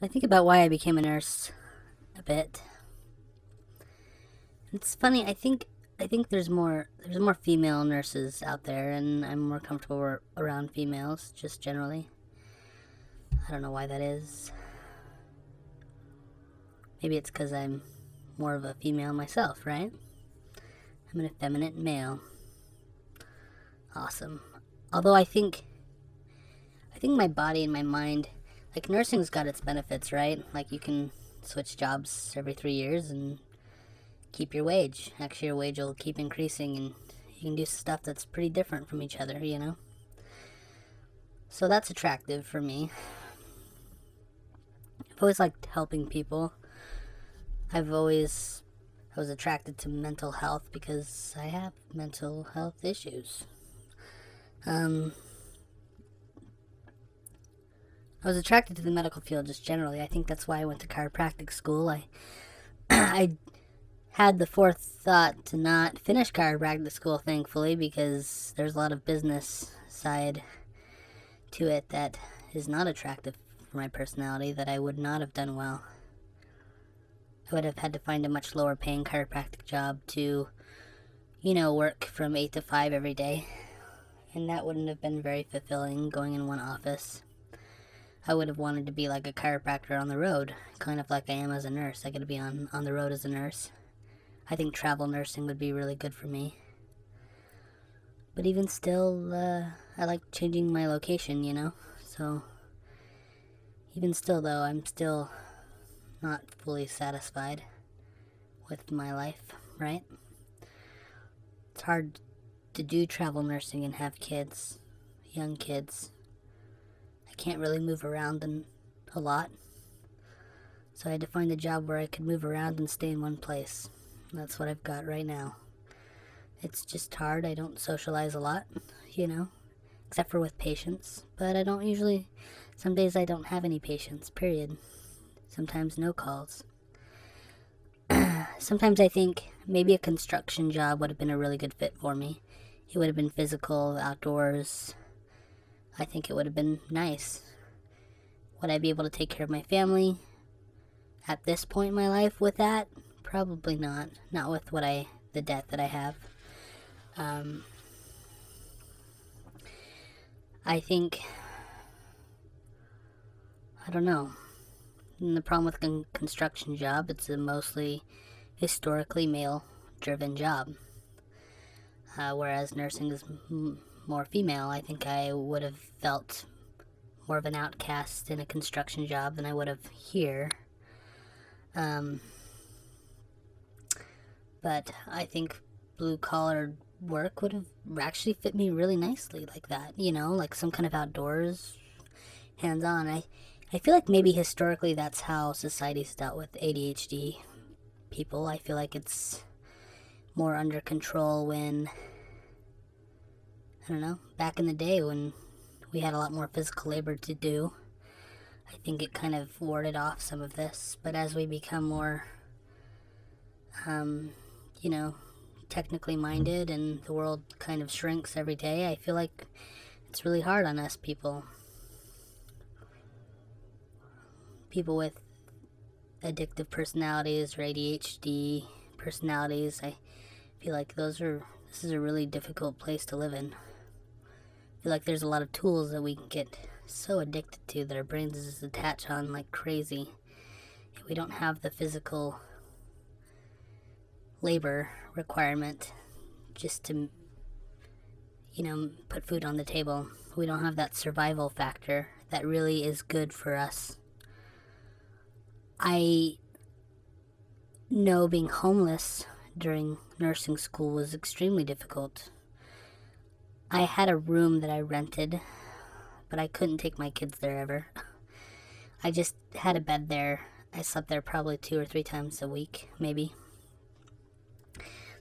I think about why I became a nurse a bit. It's funny. I think there's more female nurses out there, and I'm more comfortable around females just generally. I don't know why that is. Maybe it's because I'm more of a female myself, right? I'm an effeminate male. Awesome. Although I think my body and my mind, like nursing's got its benefits, right? Like you can switch jobs every 3 years and keep your wage. Actually, your wage will keep increasing, and you can do stuff that's pretty different from each other, you know? So that's attractive for me. I've always liked helping people. I was attracted to mental health because I have mental health issues. Um, I was attracted to the medical field just generally. I think that's why I went to chiropractic school. I had the forethought to not finish chiropractic school, thankfully, because there's a lot of business side to it that is not attractive for my personality that I would not have done well. I would have had to find a much lower paying chiropractic job to, work from 8 to 5 every day. And that wouldn't have been very fulfilling going in one office. I would have wanted to be like a chiropractor on the road, kind of like I am as a nurse. I could be on the road as a nurse. I think travel nursing would be really good for me. But even still, I like changing my location, So, even still though, I'm still not fully satisfied with my life, right? It's hard to do travel nursing and have kids, young kids. I can't really move around a lot. So I had to find a job where I could move around and stay in one place. And that's what I've got right now. It's just hard. I don't socialize a lot, except for with patients. But I don't usually, some days I don't have any patients, period. Sometimes no calls. Sometimes I think maybe a construction job would have been a really good fit for me. It would have been physical, outdoors. I think it would have been nice. Would I be able to take care of my family at this point in my life with that? Probably not. Not with the debt that I have. I think, I don't know. And the problem with construction job, it's a mostly historically male-driven job. Whereas nursing is more female. I think I would have felt more of an outcast in a construction job than I would have here. But I think blue-collar work would have actually fit me really nicely like that. Like some kind of outdoors, hands-on. I feel like maybe historically that's how society's dealt with ADHD people. I feel like it's more under control when, I don't know, back in the day when we had a lot more physical labor to do. I think it kind of warded off some of this. But as we become more, technically minded and the world kind of shrinks every day, I feel like it's really hard on us people. People with addictive personalities or ADHD personalities, I feel like this is a really difficult place to live in. I feel like there's a lot of tools that we can get so addicted to that our brains just attach on like crazy. If we don't have the physical labor requirement just to, put food on the table. We don't have that survival factor that really is good for us. I know being homeless during nursing school was extremely difficult. I had a room that I rented, but I couldn't take my kids there ever. I just had a bed there. I slept there probably 2 or 3 times a week, maybe.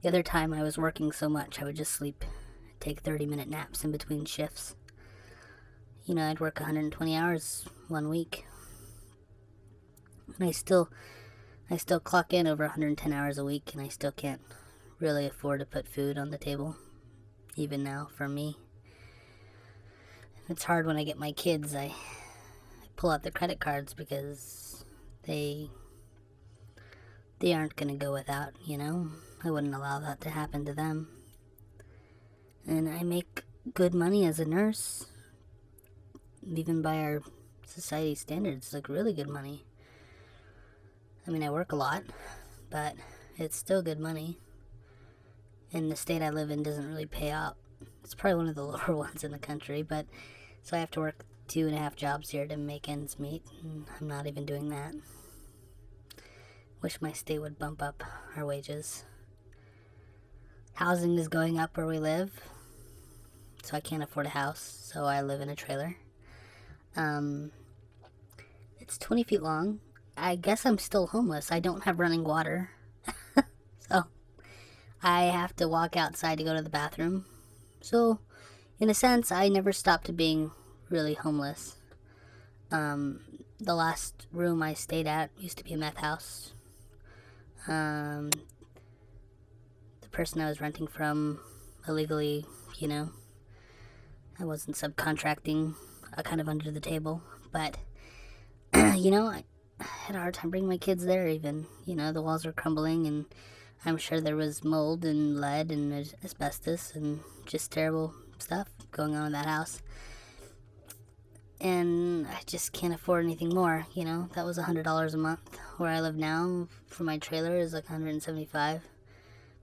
The other time I was working so much, I would just take 30-minute naps in between shifts. I'd work 120 hours one week. And I still clock in over 110 hours a week, and I still can't really afford to put food on the table, even now, for me. It's hard when I get my kids. I pull out their credit cards because they aren't going to go without, you know? I wouldn't allow that to happen to them. And I make good money as a nurse, even by our society standards, like really good money. I mean, I work a lot, but it's still good money. And the state I live in doesn't really pay out. It's probably one of the lower ones in the country, but so I have to work 2.5 jobs here to make ends meet, and I'm not even doing that. Wish my state would bump up our wages. Housing is going up where we live, so I can't afford a house, so I live in a trailer. It's 20 feet long. I guess I'm still homeless. I don't have running water. So I have to walk outside to go to the bathroom. So in a sense, I never stopped being really homeless. The last room I stayed at used to be a meth house. The person I was renting from illegally, you know, I wasn't subcontracting, kind of under the table, but you know, I had a hard time bringing my kids there even. You know, the walls were crumbling, and I'm sure there was mold and lead and asbestos and just terrible stuff going on in that house. And I just can't afford anything more, you know. That was $100 a month. Where I live now for my trailer is like $175.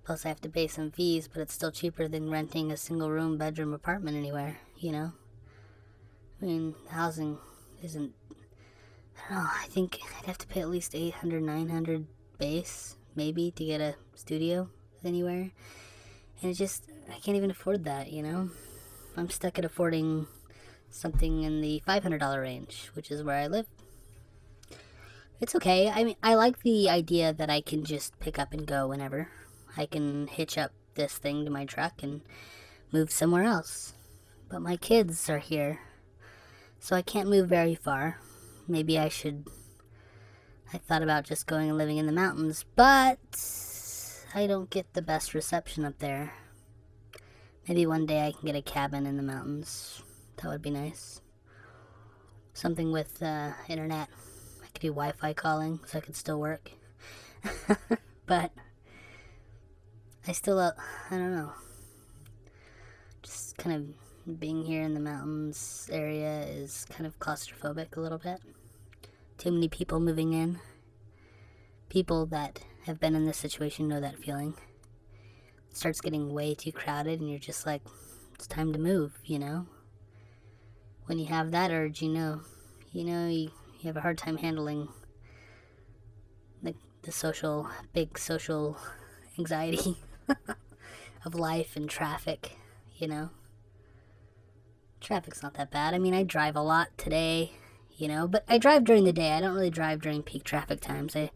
Plus I have to pay some fees, but it's still cheaper than renting a single room bedroom apartment anywhere, you know. I mean, housing isn't, I don't know, I think I'd have to pay at least $800, $900 base, maybe, to get a studio anywhere. And it just, I can't even afford that, you know. I'm stuck at affording something in the $500 range, which is where I live. It's okay. I mean, I like the idea that I can just pick up and go whenever. I can hitch up this thing to my truck and move somewhere else. But my kids are here, so I can't move very far. Maybe I thought about just going and living in the mountains, but I don't get the best reception up there. Maybe one day I can get a cabin in the mountains. That would be nice. Something with internet. I could do Wi-Fi calling, so I could still work. But I still, I don't know. Just kind of being here in the mountains area is kind of claustrophobic a little bit. Too many people moving in. People that have been in this situation know that feeling. It starts getting way too crowded and you're just like, it's time to move, you know? When you have that urge, you have a hard time handling the big social anxiety of life and traffic, you know? Traffic's not that bad. I mean, I drive a lot today, you know, but I drive during the day. I don't really drive during peak traffic times. I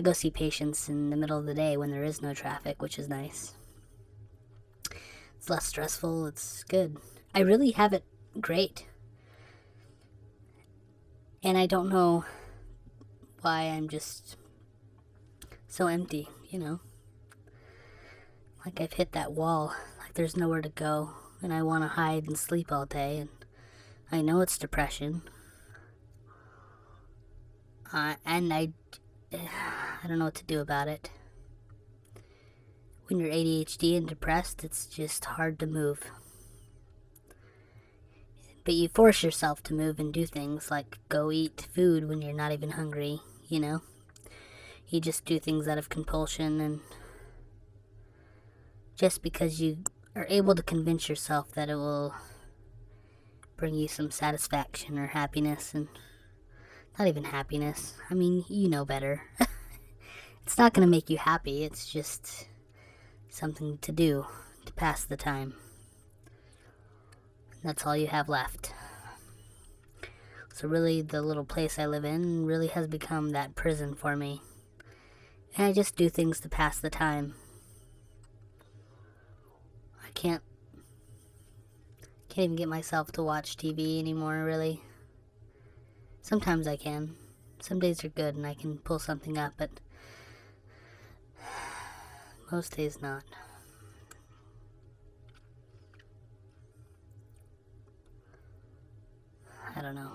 go see patients in the middle of the day when there is no traffic, which is nice. It's less stressful. It's good. I really have it great. And I don't know why I'm just so empty, you know? Like I've hit that wall. Like there's nowhere to go. And I want to hide and sleep all day. And I know it's depression. And I don't know what to do about it. When you're ADHD and depressed, it's just hard to move. But you force yourself to move and do things like go eat food when you're not even hungry, you know? You just do things out of compulsion, and just because you are able to convince yourself that it will bring you some satisfaction or happiness, and not even happiness. I mean, you know better. It's not going to make you happy. It's just something to do to pass the time. That's all you have left. So really, the little place I live in really has become that prison for me. And I just do things to pass the time. I can't even get myself to watch TV anymore, really. Sometimes I can. Some days are good and I can pull something up, but most days not. I don't know.